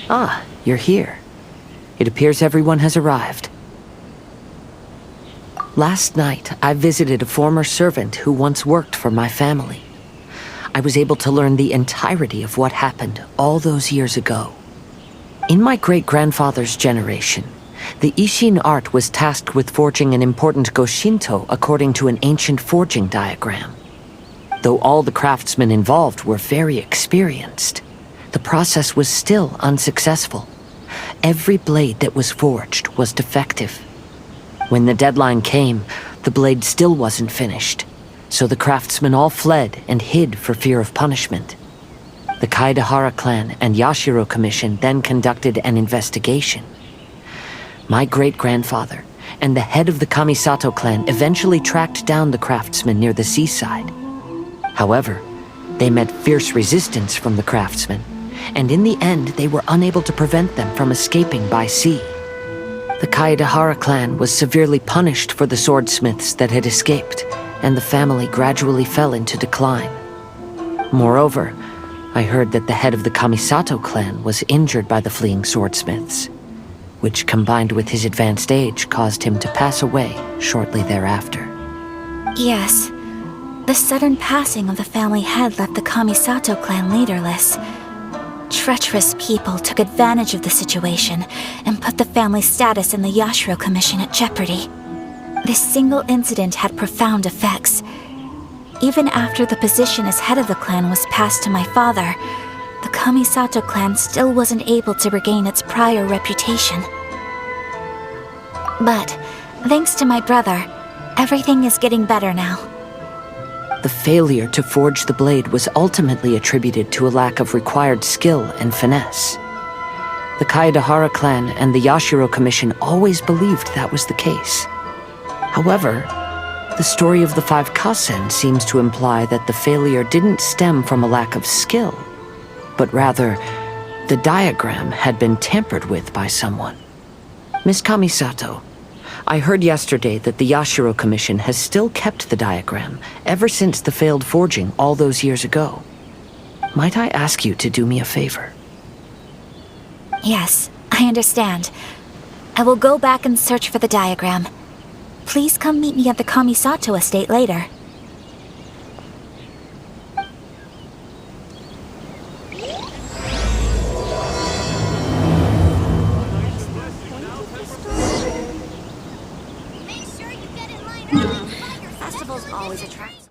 Ah, you're here. It appears everyone has arrived. Last night, I visited a former servant who once worked for my family. I was able to learn the entirety of what happened all those years ago. In my great-grandfather's generation, the Isshin art was tasked with forging an important Goshinto according to an ancient forging diagram. Though all the craftsmen involved were very experienced, the process was still unsuccessful. Every blade that was forged was defective. When the deadline came, the blade still wasn't finished, so the craftsmen all fled and hid for fear of punishment. The Kaedehara clan and Yashiro Commission then conducted an investigation. My great-grandfather and the head of the Kamisato clan eventually tracked down the craftsmen near the seaside. However, they met fierce resistance from the craftsmen, and in the end they were unable to prevent them from escaping by sea. The Kaedehara clan was severely punished for the swordsmiths that had escaped, and the family gradually fell into decline. Moreover, I heard that the head of the Kamisato clan was injured by the fleeing swordsmiths, which combined with his advanced age caused him to pass away shortly thereafter. Yes. The sudden passing of the family head left the Kamisato clan leaderless. Treacherous people took advantage of the situation and put the family's status in the Yashiro Commission at jeopardy. This single incident had profound effects. Even after the position as head of the clan was passed to my father, the Kamisato clan still wasn't able to regain its prior reputation. But, thanks to my brother, everything is getting better now. The failure to forge the blade was ultimately attributed to a lack of required skill and finesse. The Kaedehara clan and the Yashiro Commission always believed that was the case. However, the story of the 5 Kasen seems to imply that the failure didn't stem from a lack of skill, but rather, the diagram had been tampered with by someone. Miss Kamisato, I heard yesterday that the Yashiro Commission has still kept the diagram ever since the failed forging all those years ago. Might I ask you to do me a favor? Yes, I understand. I will go back and search for the diagram. Please come meet me at the Kamisato estate later. Festivals always attract.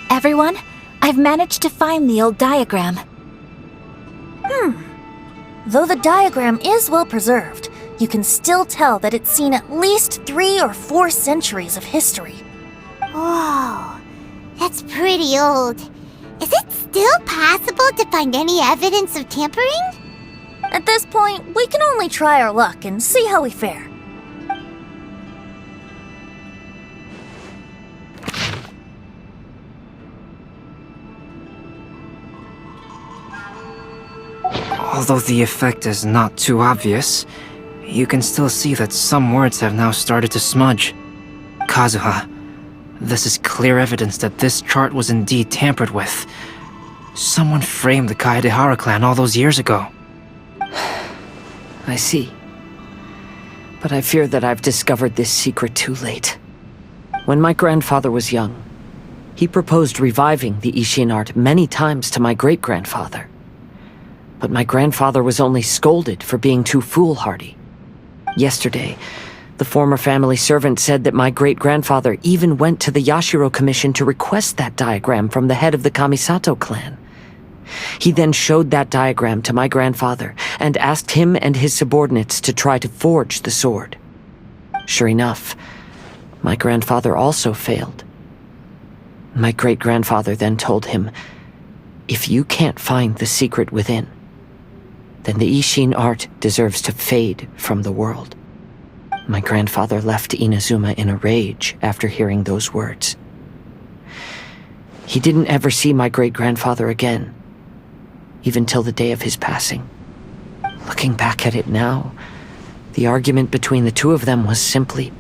Everyone, I've managed to find the old diagram. Though the diagram is well preserved, you can still tell that it's seen at least 3 or 4 centuries of history. Whoa, that's pretty old. Is it still possible to find any evidence of tampering? At this point, we can only try our luck and see how we fare. Although the effect is not too obvious, you can still see that some words have now started to smudge. Kazuha, this is clear evidence that this chart was indeed tampered with. Someone framed the Kaedehara clan all those years ago. I see. But I fear that I've discovered this secret too late. When my grandfather was young, he proposed reviving the Isshin art many times to my great-grandfather. But my grandfather was only scolded for being too foolhardy. Yesterday, the former family servant said that my great-grandfather even went to the Yashiro Commission to request that diagram from the head of the Kamisato clan. He then showed that diagram to my grandfather and asked him and his subordinates to try to forge the sword. Sure enough, my grandfather also failed. My great-grandfather then told him, if you can't find the secret within, then the Isshin art deserves to fade from the world. My grandfather left Inazuma in a rage after hearing those words. He didn't ever see my great-grandfather again, even till the day of his passing. Looking back at it now, the argument between the two of them was simply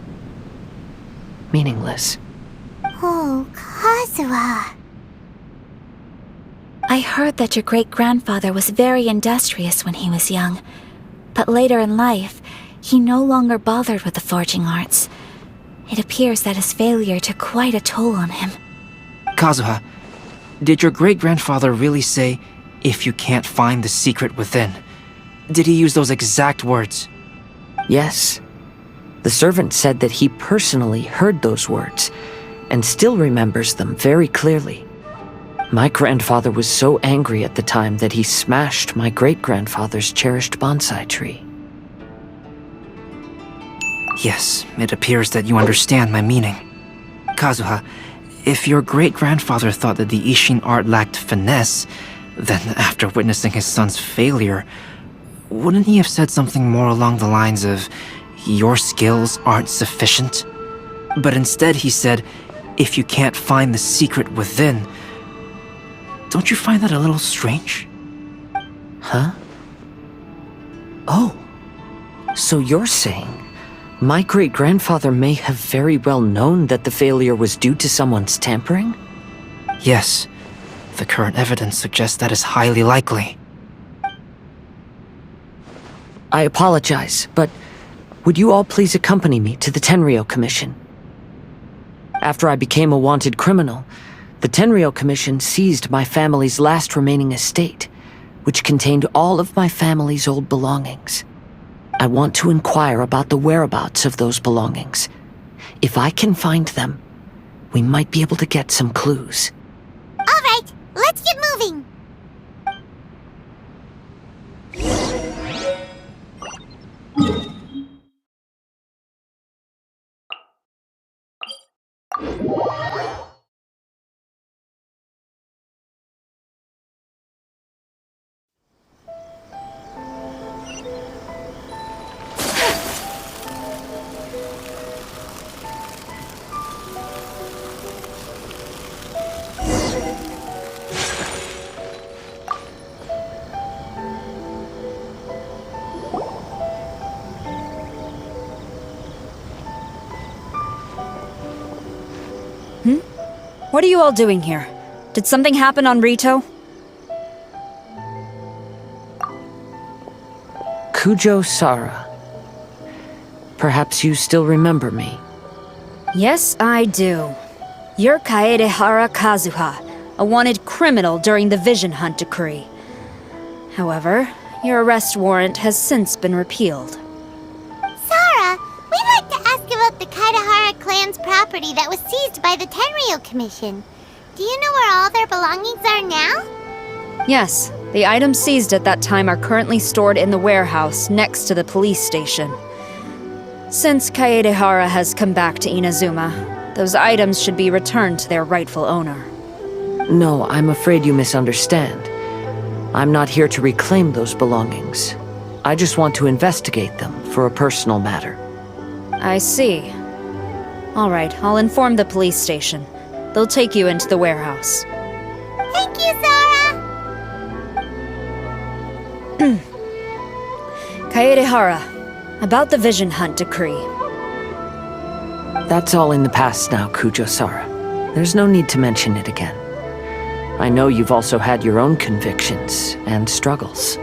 meaningless. Oh, Kazuha. I heard that your great-grandfather was very industrious when he was young, but later in life, he no longer bothered with the forging arts. It appears that his failure took quite a toll on him. Kazuha, did your great-grandfather really say, if you can't find the secret within? Did he use those exact words? Yes. The servant said that he personally heard those words, and still remembers them very clearly. My grandfather was so angry at the time that he smashed my great-grandfather's cherished bonsai tree. Yes, it appears that you understand my meaning. Kazuha, if your great-grandfather thought that the Isshin art lacked finesse, then after witnessing his son's failure, wouldn't he have said something more along the lines of, your skills aren't sufficient? But instead he said, if you can't find the secret within. Don't you find that a little strange? Huh? Oh. So you're saying my great-grandfather may have very well known that the failure was due to someone's tampering? Yes. The current evidence suggests that is highly likely. I apologize, but would you all please accompany me to the Tenryou Commission? After I became a wanted criminal, the Tenryou Commission seized my family's last remaining estate, which contained all of my family's old belongings. I want to inquire about the whereabouts of those belongings. If I can find them, we might be able to get some clues. All right, let's get moving. What are you all doing here? Did something happen on Rito? Kujo Sara. Perhaps you still remember me. Yes, I do. You're Kaedehara Kazuha, a wanted criminal during the Vision Hunt decree. However, your arrest warrant has since been repealed. Sara, we'd like to ask about the Kaedehara clan's property that was seized by the Tenryou Commission. Do you know where all their belongings are now? Yes, the items seized at that time are currently stored in the warehouse next to the police station. Since Kaedehara has come back to Inazuma, those items should be returned to their rightful owner. No, I'm afraid you misunderstand. I'm not here to reclaim those belongings. I just want to investigate them for a personal matter. I see. All right, I'll inform the police station. They'll take you into the warehouse. Thank you, Sara! Kaedehara, about the Vision Hunt decree. That's all in the past now, Kujo Sara. There's no need to mention it again. I know you've also had your own convictions and struggles.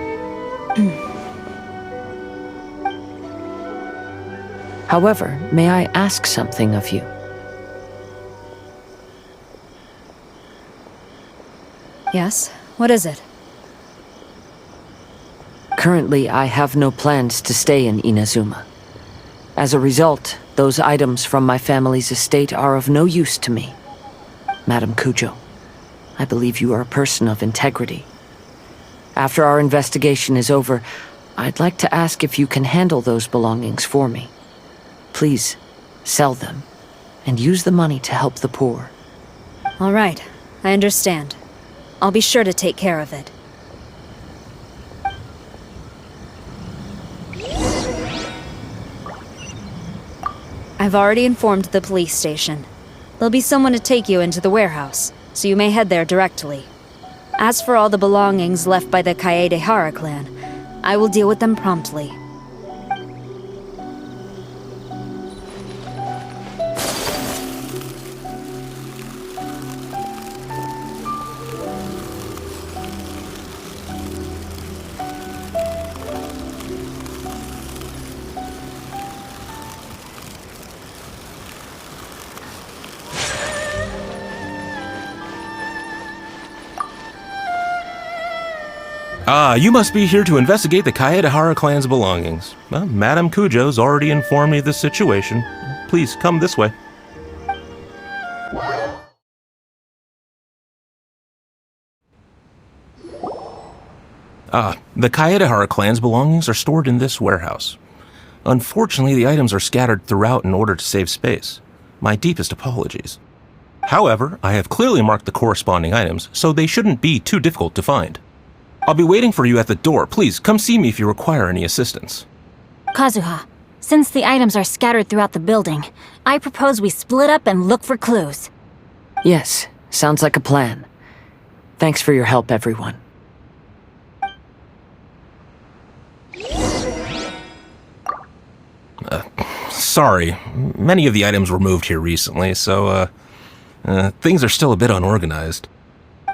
However, may I ask something of you? Yes? What is it? Currently, I have no plans to stay in Inazuma. As a result, those items from my family's estate are of no use to me. Madam Kujo, I believe you are a person of integrity. After our investigation is over, I'd like to ask if you can handle those belongings for me. Please, sell them, and use the money to help the poor. All right, I understand. I'll be sure to take care of it. I've already informed the police station. There'll be someone to take you into the warehouse, so you may head there directly. As for all the belongings left by the Kaedehara clan, I will deal with them promptly. You must be here to investigate the Kaedehara clan's belongings. Well, Madame Kujo's already informed me of the situation. Please, come this way. The Kaedehara clan's belongings are stored in this warehouse. Unfortunately, the items are scattered throughout in order to save space. My deepest apologies. However, I have clearly marked the corresponding items, so they shouldn't be too difficult to find. I'll be waiting for you at the door. Please, come see me if you require any assistance. Kazuha, since the items are scattered throughout the building, I propose we split up and look for clues. Yes, sounds like a plan. Thanks for your help, everyone. Sorry, many of the items were moved here recently, so, things are still a bit unorganized.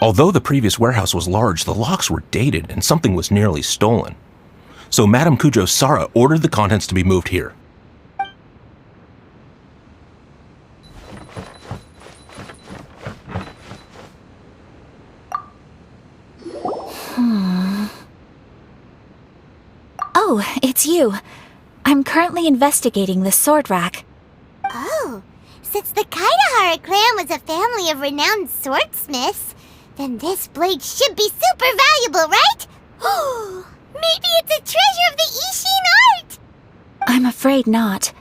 Although the previous warehouse was large, the locks were dated and something was nearly stolen. So Madame Kujo Sara ordered the contents to be moved here. Oh, it's you. I'm currently investigating the sword rack. Oh, since the Kaedehara clan was a family of renowned swordsmiths, then this blade should be super valuable, right? Oh, maybe it's a treasure of the Isshin art! I'm afraid not.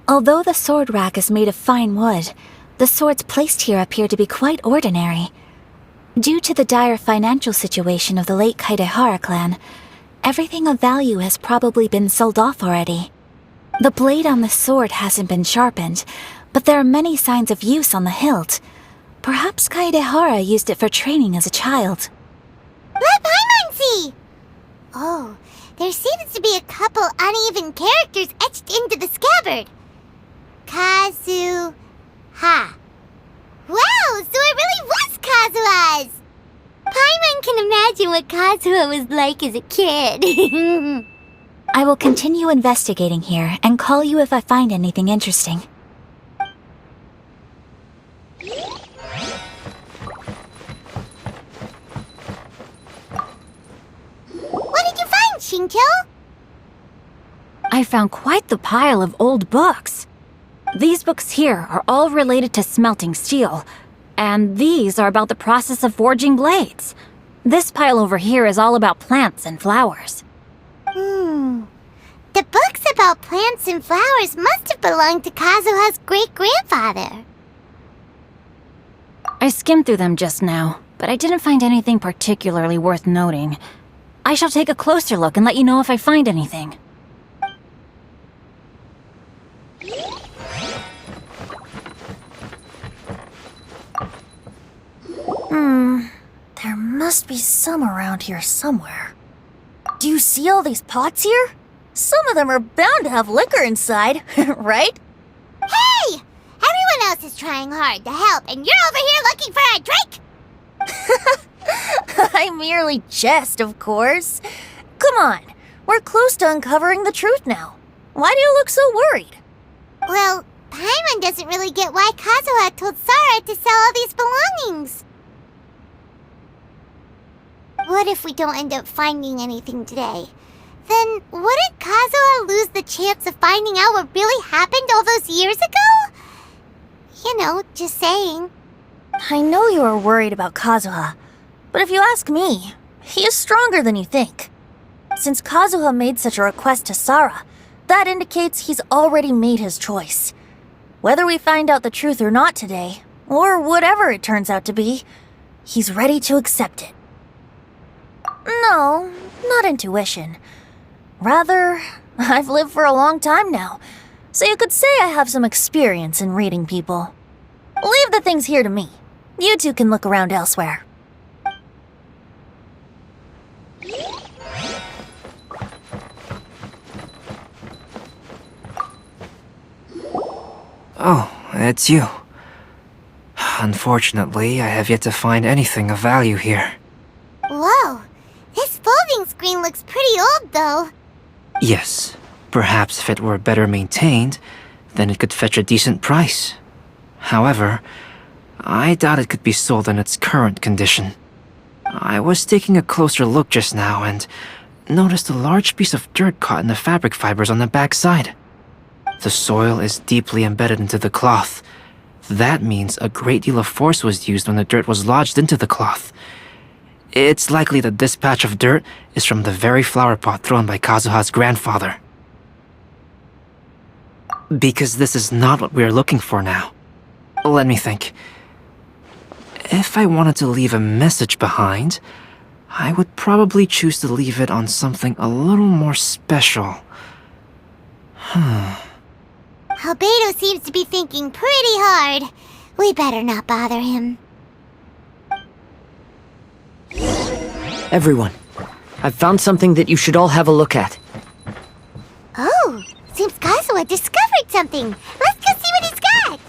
Although the sword rack is made of fine wood, the swords placed here appear to be quite ordinary. Due to the dire financial situation of the late Kaedehara clan, everything of value has probably been sold off already. The blade on the sword hasn't been sharpened, but there are many signs of use on the hilt. Perhaps Kaedehara used it for training as a child. Let Paimon see! Oh, there seems to be a couple uneven characters etched into the scabbard. Kazuha. Wow, so it really was Kazuha's! Paimon can imagine what Kazuha was like as a kid. I will continue investigating here and call you if I find anything interesting. What did you find, Shincho? I found quite the pile of old books. These books here are all related to smelting steel, and these are about the process of forging blades. This pile over here is all about plants and flowers. The books about plants and flowers must have belonged to Kazuha's great-grandfather. I skimmed through them just now, but I didn't find anything particularly worth noting. I shall take a closer look and let you know if I find anything. There must be some around here somewhere. Do you see all these pots here? Some of them are bound to have liquor inside, right? Hey! Everyone else is trying hard to help, and you're over here looking for a drink? I merely jest, of course. Come on, we're close to uncovering the truth now. Why do you look so worried? Well, Paimon doesn't really get why Kazuha told Sara to sell all these belongings. What if we don't end up finding anything today? Then wouldn't Kazuha lose the chance of finding out what really happened all those years ago? You know, just saying. I know you are worried about Kazuha, but if you ask me, he is stronger than you think. Since Kazuha made such a request to Sara, that indicates he's already made his choice. Whether we find out the truth or not today, or whatever it turns out to be, he's ready to accept it. No, not intuition. Rather, I've lived for a long time now, so you could say I have some experience in reading people. Leave the things here to me. You two can look around elsewhere. Oh, it's you. Unfortunately, I have yet to find anything of value here. Whoa, this folding screen looks pretty old though. Yes, perhaps if it were better maintained, then it could fetch a decent price. However, I doubt it could be sold in its current condition. I was taking a closer look just now and noticed a large piece of dirt caught in the fabric fibers on the back side. The soil is deeply embedded into the cloth. That means a great deal of force was used when the dirt was lodged into the cloth. It's likely that this patch of dirt is from the very flower pot thrown by Kazuha's grandfather. Because this is not what we are looking for now. Let me think. If I wanted to leave a message behind, I would probably choose to leave it on something a little more special. Albedo seems to be thinking pretty hard. We better not bother him. Everyone, I've found something that you should all have a look at. Oh, seems Kazuha discovered something. Let's go see what he's got.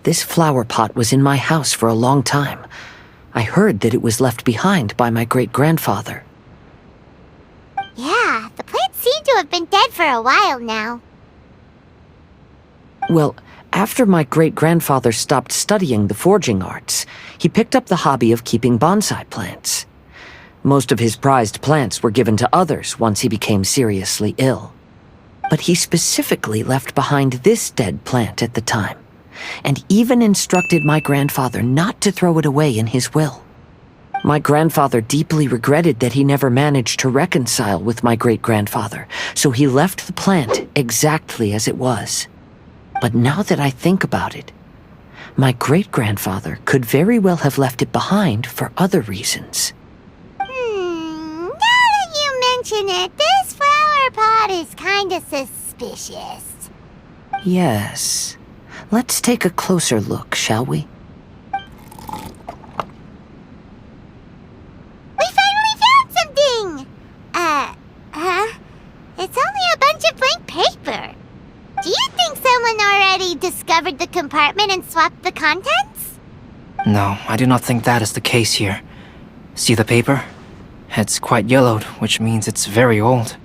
This flower pot was in my house for a long time. I heard that it was left behind by my great-grandfather. Yeah, the plants seem to have been dead for a while now. Well, after my great-grandfather stopped studying the forging arts, he picked up the hobby of keeping bonsai plants. Most of his prized plants were given to others once he became seriously ill. But he specifically left behind this dead plant at the time, and even instructed my grandfather not to throw it away in his will. My grandfather deeply regretted that he never managed to reconcile with my great-grandfather, so he left the plant exactly as it was. But now that I think about it, my great-grandfather could very well have left it behind for other reasons. Now that you mention it, this flower pot is kinda suspicious. Yes. Let's take a closer look, shall we? We finally found something! It's only a bunch of blank paper. Do you think someone already discovered the compartment and swapped the contents? No, I do not think that is the case here. See the paper? It's quite yellowed, which means it's very old.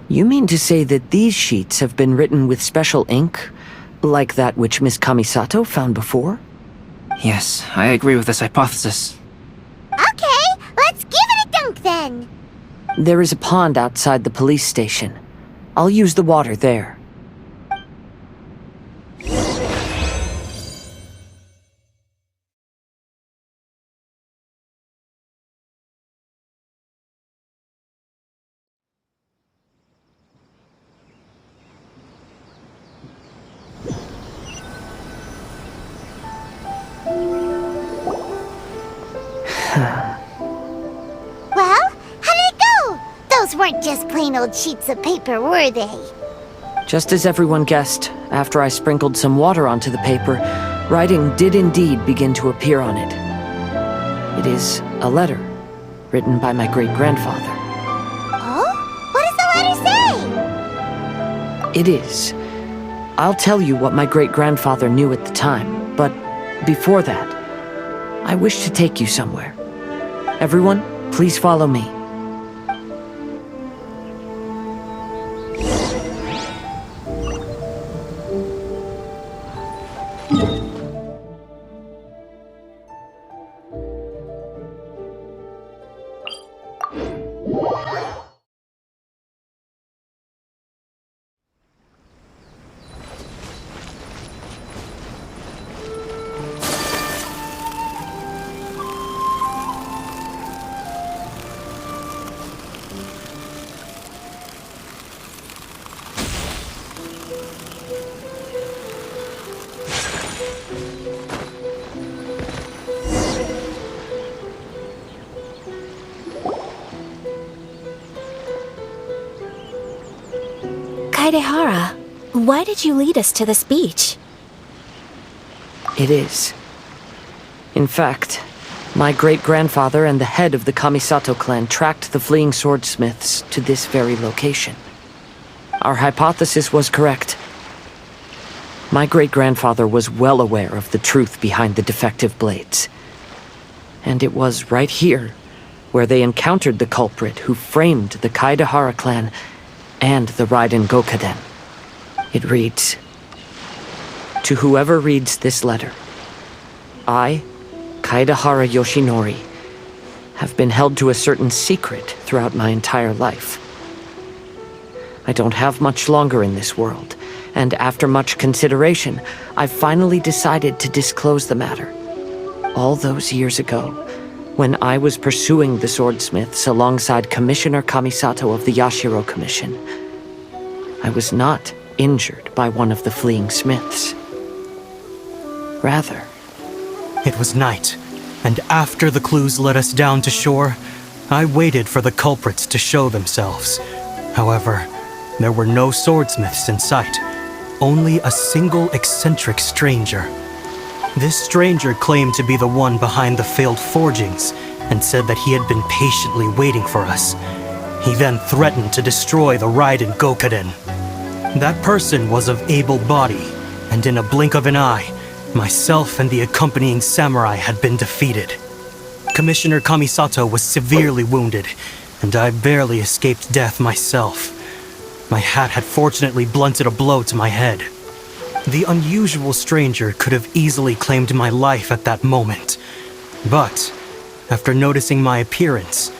You mean to say that these sheets have been written with special ink, like that which Miss Kamisato found before? Yes, I agree with this hypothesis. Okay, let's give it a dunk then. There is a pond outside the police station. I'll use the water there. Well, how did it go? Those weren't just plain old sheets of paper, were they? Just as everyone guessed, after I sprinkled some water onto the paper, writing did indeed begin to appear on it. It is a letter, written by my great-grandfather. Oh? What does the letter say? It is. I'll tell you what my great-grandfather knew at the time, but before that, I wish to take you somewhere. Everyone, please follow me. Kaedehara, why did you lead us to this beach? It is. In fact, my great-grandfather and the head of the Kamisato clan tracked the fleeing swordsmiths to this very location. Our hypothesis was correct. My great-grandfather was well aware of the truth behind the defective blades. And it was right here where they encountered the culprit who framed the Kaedehara clan and the Raiden Gokaden. It reads, "To whoever reads this letter, I, Kaedehara Yoshinori, have been held to a certain secret throughout my entire life. I don't have much longer in this world, and after much consideration, I've finally decided to disclose the matter. All those years ago, when I was pursuing the swordsmiths alongside Commissioner Kamisato of the Yashiro Commission, I was not injured by one of the fleeing smiths. Rather, It was night, and after the clues led us down to shore, I waited for the culprits to show themselves. However, there were no swordsmiths in sight, only a single eccentric stranger. This stranger claimed to be the one behind the failed forgings and said that he had been patiently waiting for us. He then threatened to destroy the Raiden Gokaden. That person was of able body, and in a blink of an eye, myself and the accompanying samurai had been defeated. Commissioner Kamisato was severely wounded, and I barely escaped death myself. My hat had fortunately blunted a blow to my head. The unusual stranger could have easily claimed my life at that moment. But, after noticing my appearance,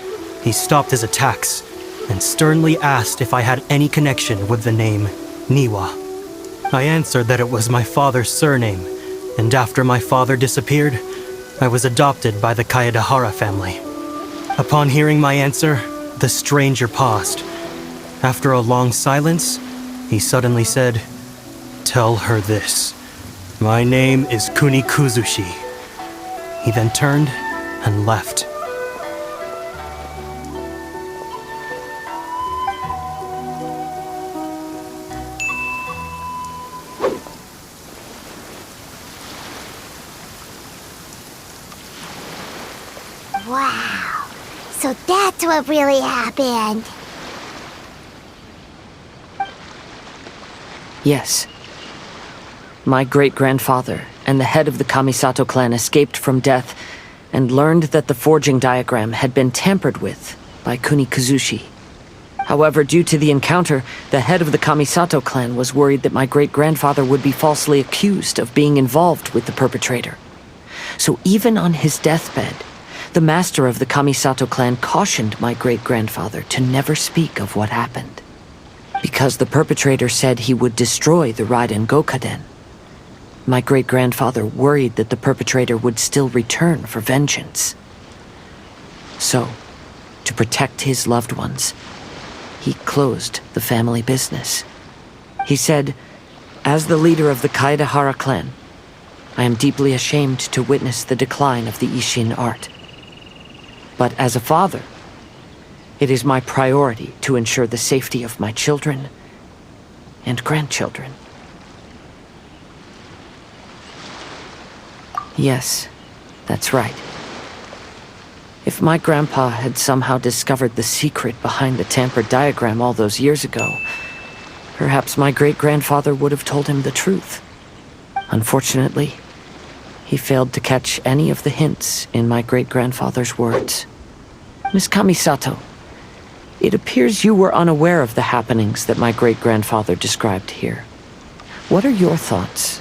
he stopped his attacks and sternly asked if I had any connection with the name Niwa. I answered that it was my father's surname, and after my father disappeared, I was adopted by the Kaedehara family. Upon hearing my answer, the stranger paused. After a long silence, he suddenly said, "Tell her this. My name is Kunikuzushi." He then turned and left. Wow. So that's what really happened. Yes. My great-grandfather and the head of the Kamisato clan escaped from death and learned that the forging diagram had been tampered with by Kunikuzushi. However, due to the encounter, the head of the Kamisato clan was worried that my great-grandfather would be falsely accused of being involved with the perpetrator. So even on his deathbed, the master of the Kamisato clan cautioned my great-grandfather to never speak of what happened. Because the perpetrator said he would destroy the Raiden Gokaden, my great-grandfather worried that the perpetrator would still return for vengeance. So, to protect his loved ones, he closed the family business. He said, "As the leader of the Kaedehara clan, I am deeply ashamed to witness the decline of the Isshin art. But as a father, it is my priority to ensure the safety of my children and grandchildren." Yes, that's right. If my grandpa had somehow discovered the secret behind the tampered diagram all those years ago, perhaps my great-grandfather would have told him the truth. Unfortunately, he failed to catch any of the hints in my great-grandfather's words. Miss Kamisato, it appears you were unaware of the happenings that my great-grandfather described here. What are your thoughts?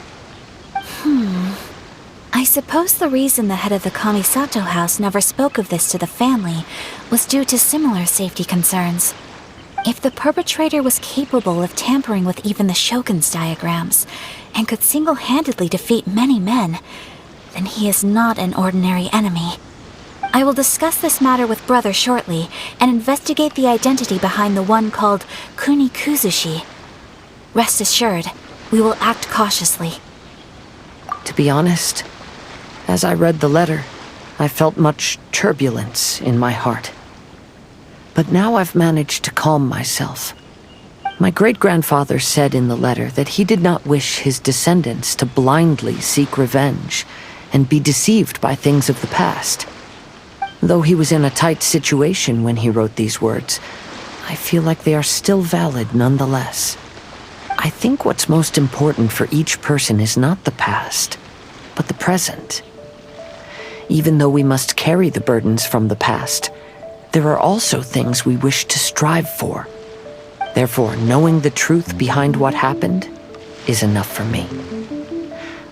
I suppose the reason the head of the Kamisato house never spoke of this to the family was due to similar safety concerns. If the perpetrator was capable of tampering with even the Shogun's diagrams, and could single-handedly defeat many men, then he is not an ordinary enemy. I will discuss this matter with Brother shortly, and investigate the identity behind the one called Kunikuzushi. Rest assured, we will act cautiously. To be honest, as I read the letter, I felt much turbulence in my heart. But now I've managed to calm myself. My great-grandfather said in the letter that he did not wish his descendants to blindly seek revenge and be deceived by things of the past. Though he was in a tight situation when he wrote these words, I feel like they are still valid nonetheless. I think what's most important for each person is not the past, but the present. Even though we must carry the burdens from the past, there are also things we wish to strive for. Therefore, knowing the truth behind what happened is enough for me.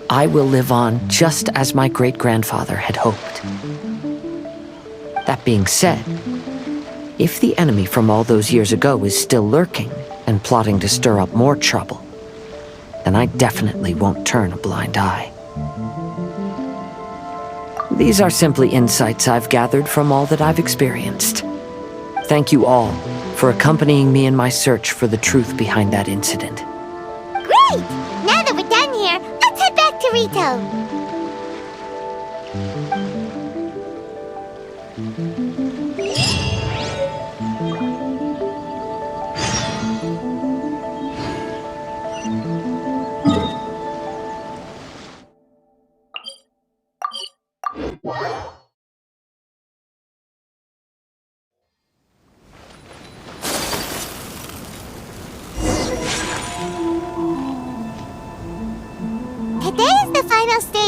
I will live on just as my great-grandfather had hoped. That being said, if the enemy from all those years ago is still lurking and plotting to stir up more trouble, then I definitely won't turn a blind eye. These are simply insights I've gathered from all that I've experienced. Thank you all for accompanying me in my search for the truth behind that incident. Great! Now that we're done here, let's head back to Rito.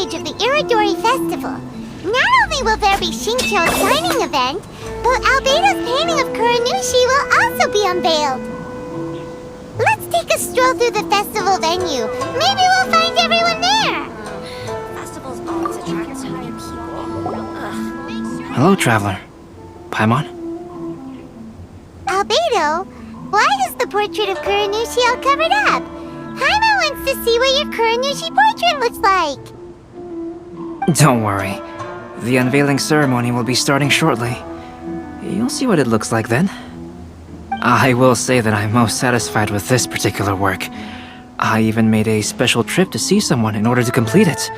Of the Iridori Festival. Not only will there be Shincho's signing event, but Albedo's painting of Kuranushi will also be unveiled. Let's take a stroll through the festival venue. Maybe we'll find everyone there. Festivals always attract so many people. Hello, traveler. Paimon? Albedo, why is the portrait of Kuranushi all covered up? Paimon wants to see what your Kuranushi portrait looks like. Don't worry. The unveiling ceremony will be starting shortly. You'll see what it looks like then. I will say that I'm most satisfied with this particular work. I even made a special trip to see someone in order to complete it.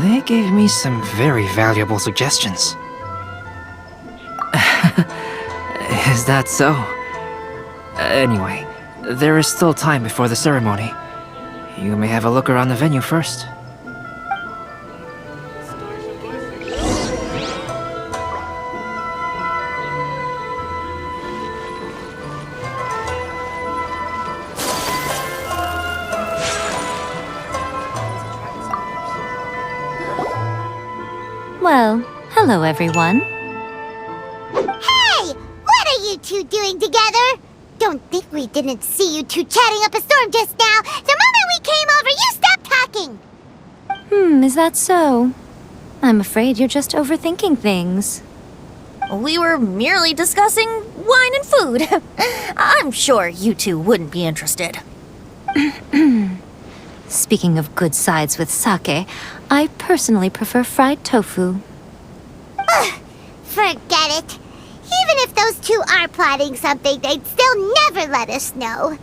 They gave me some very valuable suggestions. Is that so? Anyway, there is still time before the ceremony. You may have a look around the venue first. Well, hello everyone. Hey! What are you two doing together? Don't think we didn't see you two chatting up a storm just now. The moment we came over, you stopped talking. Is that so? I'm afraid you're just overthinking things. We were merely discussing wine and food. I'm sure you two wouldn't be interested. Speaking of good sides with sake, I personally prefer fried tofu. Forget it. Even if those two are plotting something, they'd still never let us know.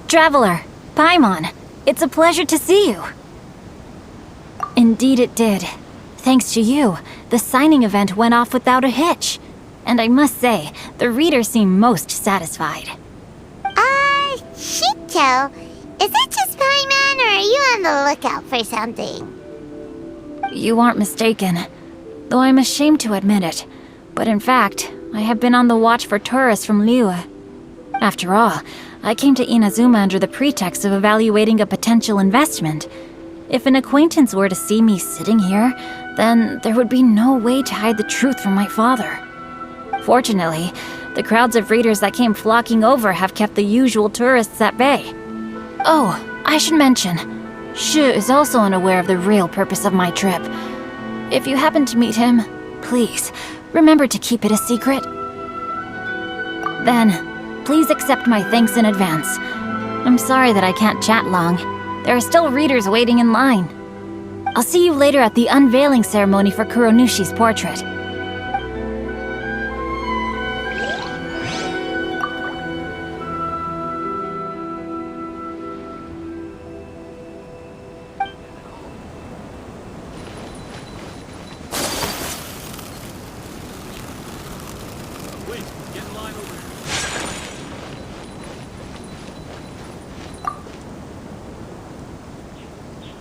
Traveler, Paimon, it's a pleasure to see you. Indeed it did. Thanks to you, the signing event went off without a hitch. And I must say, the readers seem most satisfied. Shincho, is it just Paimon, or are you on the lookout for something? You aren't mistaken, though I'm ashamed to admit it. But in fact, I have been on the watch for tourists from Liyue. After all, I came to Inazuma under the pretext of evaluating a potential investment. If an acquaintance were to see me sitting here, then there would be no way to hide the truth from my father. Fortunately, the crowds of readers that came flocking over have kept the usual tourists at bay. Oh, I should mention, Shu is also unaware of the real purpose of my trip. If you happen to meet him, please, remember to keep it a secret. Then, please accept my thanks in advance. I'm sorry that I can't chat long. There are still readers waiting in line. I'll see you later at the unveiling ceremony for Kuronushi's portrait.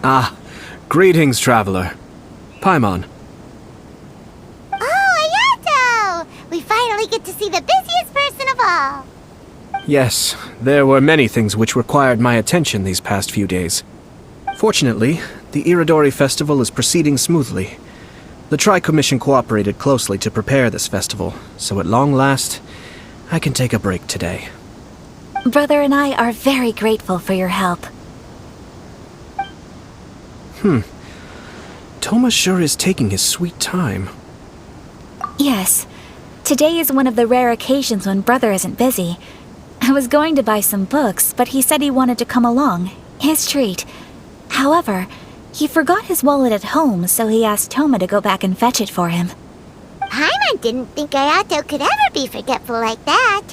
Ah, greetings, traveler. Paimon. Oh, Ayato! We finally get to see the busiest person of all. Yes, there were many things which required my attention these past few days. Fortunately, the Iridori festival is proceeding smoothly. The Tri-Commission cooperated closely to prepare this festival, so at long last, I can take a break today. Brother and I are very grateful for your help. Toma sure is taking his sweet time. Yes. Today is one of the rare occasions when Brother isn't busy. I was going to buy some books, but he said he wanted to come along. His treat. However, he forgot his wallet at home, so he asked Toma to go back and fetch it for him. Paimon didn't think Ayato could ever be forgetful like that.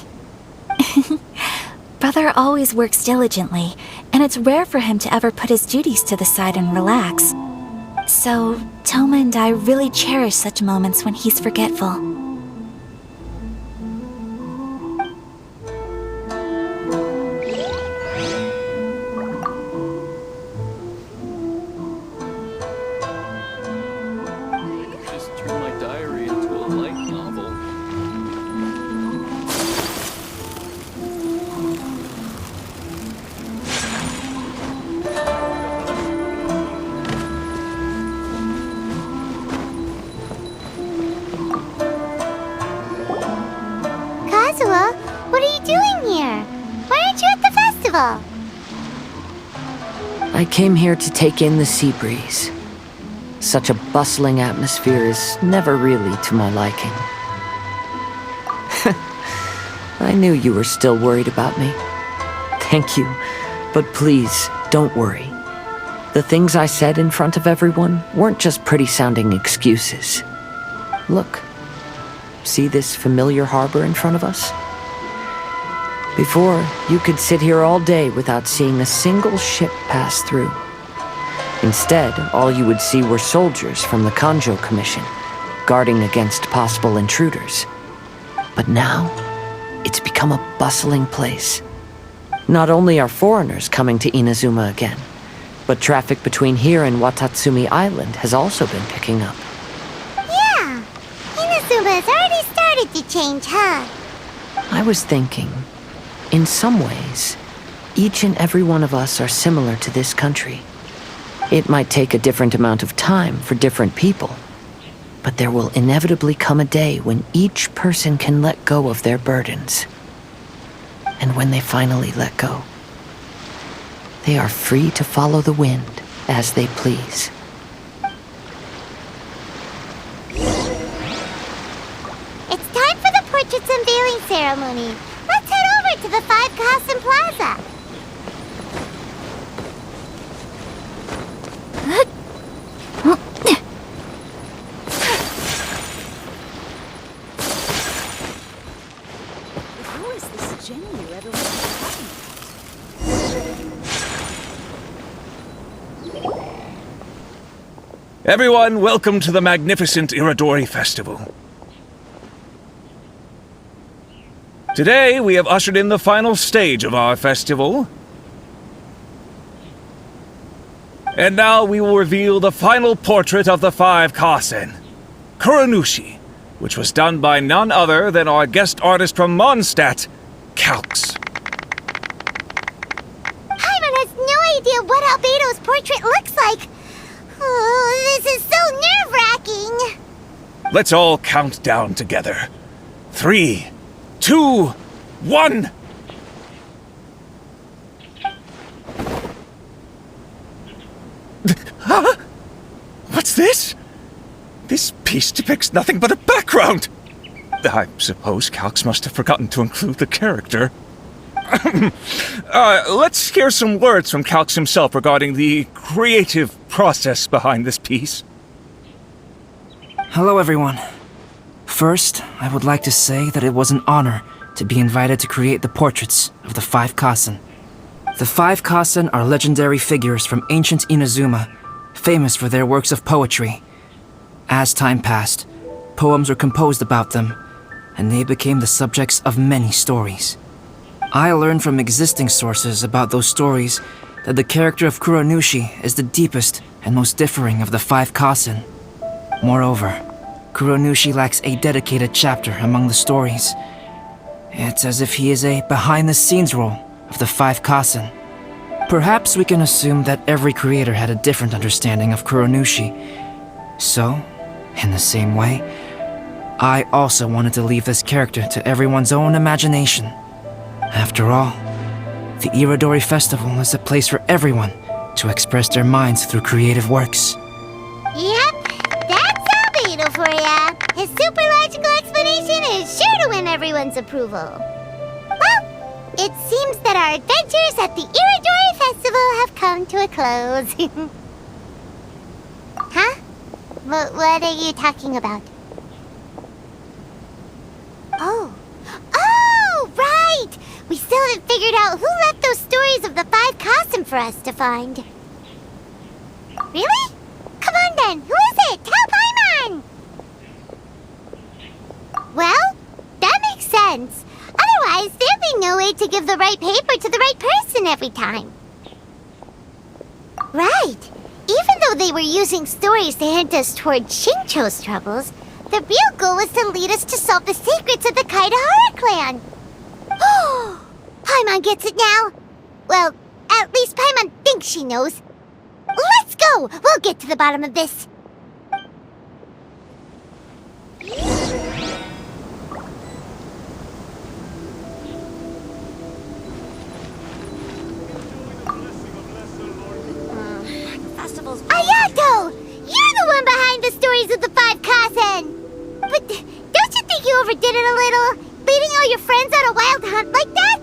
Brother always works diligently, and it's rare for him to ever put his duties to the side and relax. So, Toma and I really cherish such moments when he's forgetful. Just turn my diary into a light novel. Kazuha, what are you doing here? Why aren't you at the festival? I came here to take in the sea breeze. Such a bustling atmosphere is never really to my liking. I knew you were still worried about me. Thank you, but please, don't worry. The things I said in front of everyone weren't just pretty-sounding excuses. Look. See this familiar harbor in front of us? Before, you could sit here all day without seeing a single ship pass through. Instead, all you would see were soldiers from the Kanjo Commission, guarding against possible intruders. But now, it's become a bustling place. Not only are foreigners coming to Inazuma again, but traffic between here and Watatsumi Island has also been picking up. Yeah, Inazuma has already started to change, huh? I was thinking, in some ways, each and every one of us are similar to this country. It might take a different amount of time for different people, but there will inevitably come a day when each person can let go of their burdens. And when they finally let go, they are free to follow the wind as they please. It's time for the portrait's unveiling ceremony. Let's head over to the 5 Kasen Plaza. Who is this Jenny everyone's talking about? Everyone, welcome to the magnificent Iridori Festival. Today, we have ushered in the final stage of our festival. And now we will reveal the final portrait of the 5 Kasen, Kuronushi, which was done by none other than our guest artist from Mondstadt, Calx. Paimon has no idea what Albedo's portrait looks like. Oh, this is so nerve-wracking. Let's all count down together. 3, 2, 1. Huh? What's this? This piece depicts nothing but a background. I suppose Calx must have forgotten to include the character. Let's hear some words from Calx himself regarding the creative process behind this piece. Hello, everyone. First, I would like to say that it was an honor to be invited to create the portraits of the 5 Kasen. The 5 Kasen are legendary figures from ancient Inazuma, famous for their works of poetry. As time passed, poems were composed about them, and they became the subjects of many stories. I learned from existing sources about those stories that the character of Kuronushi is the deepest and most differing of the 5 Kasen. Moreover, Kuronushi lacks a dedicated chapter among the stories. It's as if he is a behind-the-scenes role of the 5 Kasen. Perhaps we can assume that every creator had a different understanding of Kuronushi. So, in the same way, I also wanted to leave this character to everyone's own imagination. After all, the Irodori Festival is a place for everyone to express their minds through creative works. Yep, that's Albedo for ya. His super logical explanation is sure to win everyone's approval. Well, it seems that our adventures at the Irodori Festival have come to a close. Huh? What are you talking about? Oh, right! We still haven't figured out who left those stories of the 5 Kasen for us to find. Really? Come on then, who is it? Tell Paimon! Well, that makes sense. Otherwise, there'd be no way to give the right paper to the right person every time. Right. Even though they were using stories to hint us toward Shincho's troubles, the real goal was to lead us to solve the secrets of the Kaidahara clan. Oh, Paimon gets it now. Well, at least Paimon thinks she knows. Let's go! We'll get to the bottom of this. Ayato! You're the one behind the stories of the 5 Kasen! But don't you think you overdid it a little? Leading all your friends on a wild hunt like that?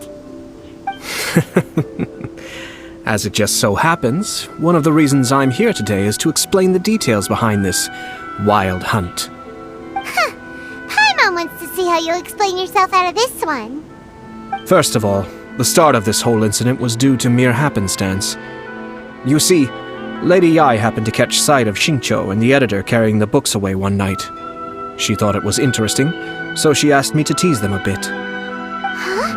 As it just so happens, one of the reasons I'm here today is to explain the details behind this wild hunt. Huh. Paimon wants to see how you'll explain yourself out of this one. First of all, the start of this whole incident was due to mere happenstance. You see, Lady Yai happened to catch sight of Shincho and the editor carrying the books away one night. She thought it was interesting, so she asked me to tease them a bit. Huh?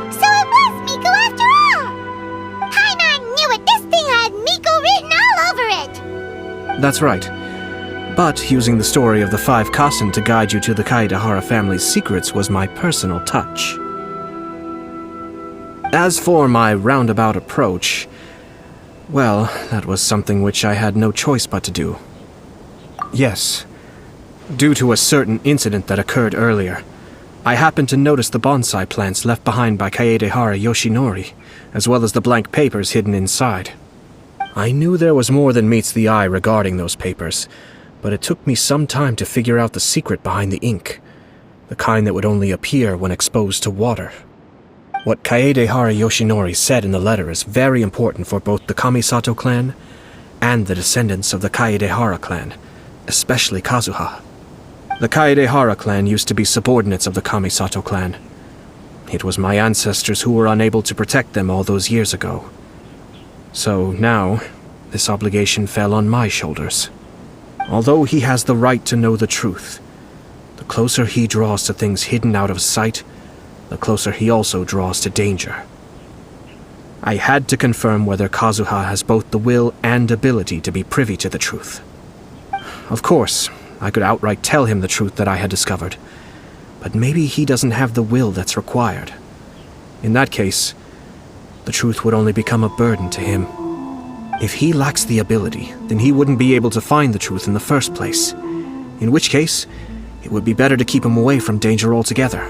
So it was Miko after all! Paimon knew it! This thing had Miko written all over it! That's right. But using the story of the 5 Kasen to guide you to the Kaidahara family's secrets was my personal touch. As for my roundabout approach, well, that was something which I had no choice but to do. Yes. Due to a certain incident that occurred earlier, I happened to notice the bonsai plants left behind by Kaedehara Yoshinori, as well as the blank papers hidden inside. I knew there was more than meets the eye regarding those papers, but it took me some time to figure out the secret behind the ink, the kind that would only appear when exposed to water. What Kaedehara Yoshinori said in the letter is very important for both the Kamisato clan and the descendants of the Kaedehara clan, especially Kazuha. The Kaedehara clan used to be subordinates of the Kamisato clan. It was my ancestors who were unable to protect them all those years ago. So now, this obligation fell on my shoulders. Although he has the right to know the truth, the closer he draws to things hidden out of sight, the closer he also draws to danger. I had to confirm whether Kazuha has both the will and ability to be privy to the truth. Of course, I could outright tell him the truth that I had discovered, but maybe he doesn't have the will that's required. In that case, the truth would only become a burden to him. If he lacks the ability, then he wouldn't be able to find the truth in the first place, in which case, it would be better to keep him away from danger altogether.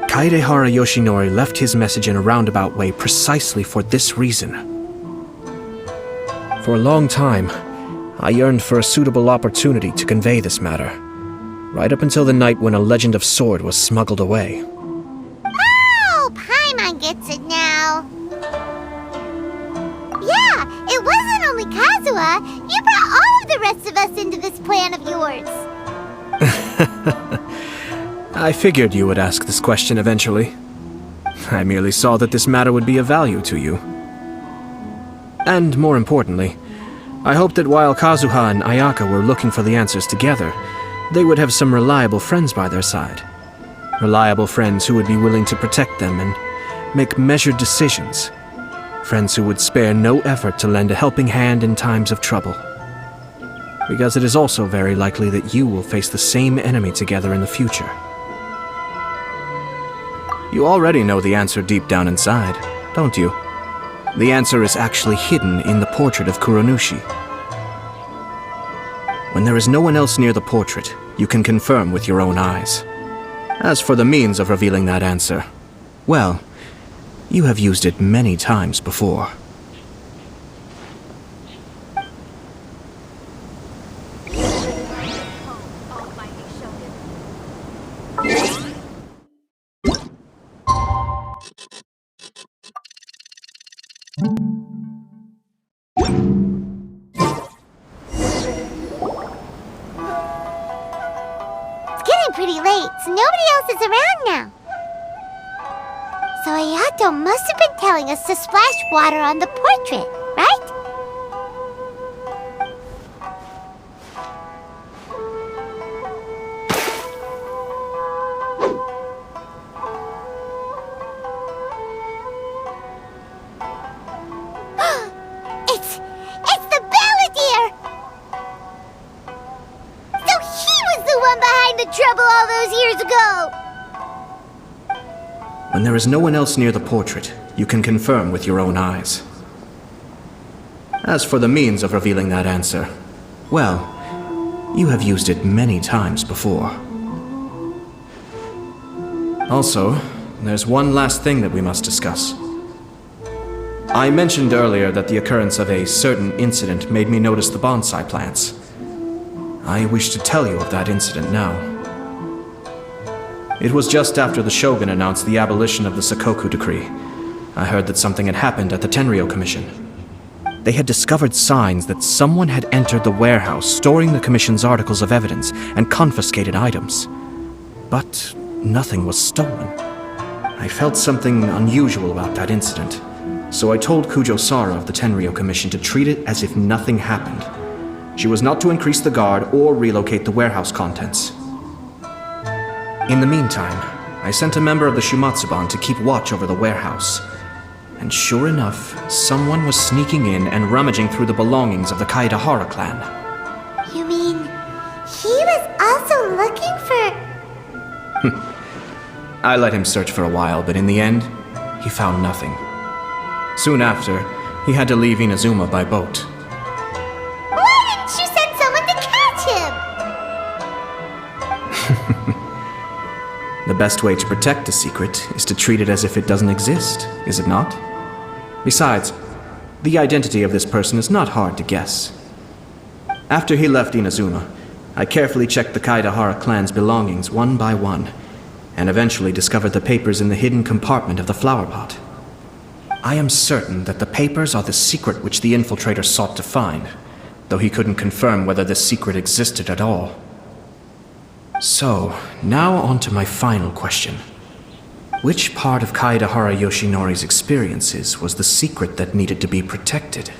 Kaedehara Yoshinori left his message in a roundabout way precisely for this reason. For a long time, I yearned for a suitable opportunity to convey this matter, right up until the night when a legend of sword was smuggled away. Oh, Paimon gets it now. Yeah, it wasn't only Kazuha. You brought all of the rest of us into this plan of yours. I figured you would ask this question eventually. I merely saw that this matter would be of value to you. And more importantly, I hoped that while Kazuha and Ayaka were looking for the answers together, they would have some reliable friends by their side. Reliable friends who would be willing to protect them and make measured decisions. Friends who would spare no effort to lend a helping hand in times of trouble. Because it is also very likely that you will face the same enemy together in the future. You already know the answer deep down inside, don't you? The answer is actually hidden in the portrait of Kuronushi. When there is no one else near the portrait, you can confirm with your own eyes. As for the means of revealing that answer, well, you have used it many times before. Pretty late, so nobody else is around now. So Ayato must have been telling us to splash water on the portrait, right? It's the balladeer! So he was the one behind the trouble all those years ago! When there is no one else near the portrait, you can confirm with your own eyes. As for the means of revealing that answer, well, you have used it many times before. Also, there's one last thing that we must discuss. I mentioned earlier that the occurrence of a certain incident made me notice the bonsai plants. I wish to tell you of that incident now. It was just after the Shogun announced the abolition of the Sakoku decree. I heard that something had happened at the Tenryou Commission. They had discovered signs that someone had entered the warehouse storing the Commission's articles of evidence and confiscated items. But nothing was stolen. I felt something unusual about that incident, so I told Kujo-Sara of the Tenryou Commission to treat it as if nothing happened. She was not to increase the guard or relocate the warehouse contents. In the meantime, I sent a member of the Shumatsuban to keep watch over the warehouse. And sure enough, someone was sneaking in and rummaging through the belongings of the Kaedahara clan. You mean, he was also looking for... I let him search for a while, but in the end, he found nothing. Soon after, he had to leave Inazuma by boat. Why didn't you send someone to catch him? The best way to protect a secret is to treat it as if it doesn't exist, is it not? Besides, the identity of this person is not hard to guess. After he left Inazuma, I carefully checked the Kaedahara clan's belongings one by one, and eventually discovered the papers in the hidden compartment of the flower pot. I am certain that the papers are the secret which the infiltrator sought to find, though he couldn't confirm whether this secret existed at all. So, now on to my final question. Which part of Kaedahara Yoshinori's experiences was the secret that needed to be protected?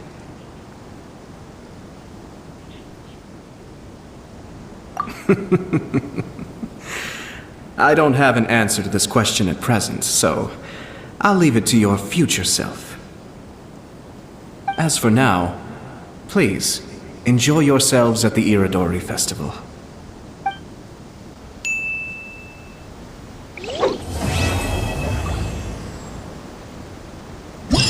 I don't have an answer to this question at present, so I'll leave it to your future self. As for now, please, enjoy yourselves at the Iridori Festival.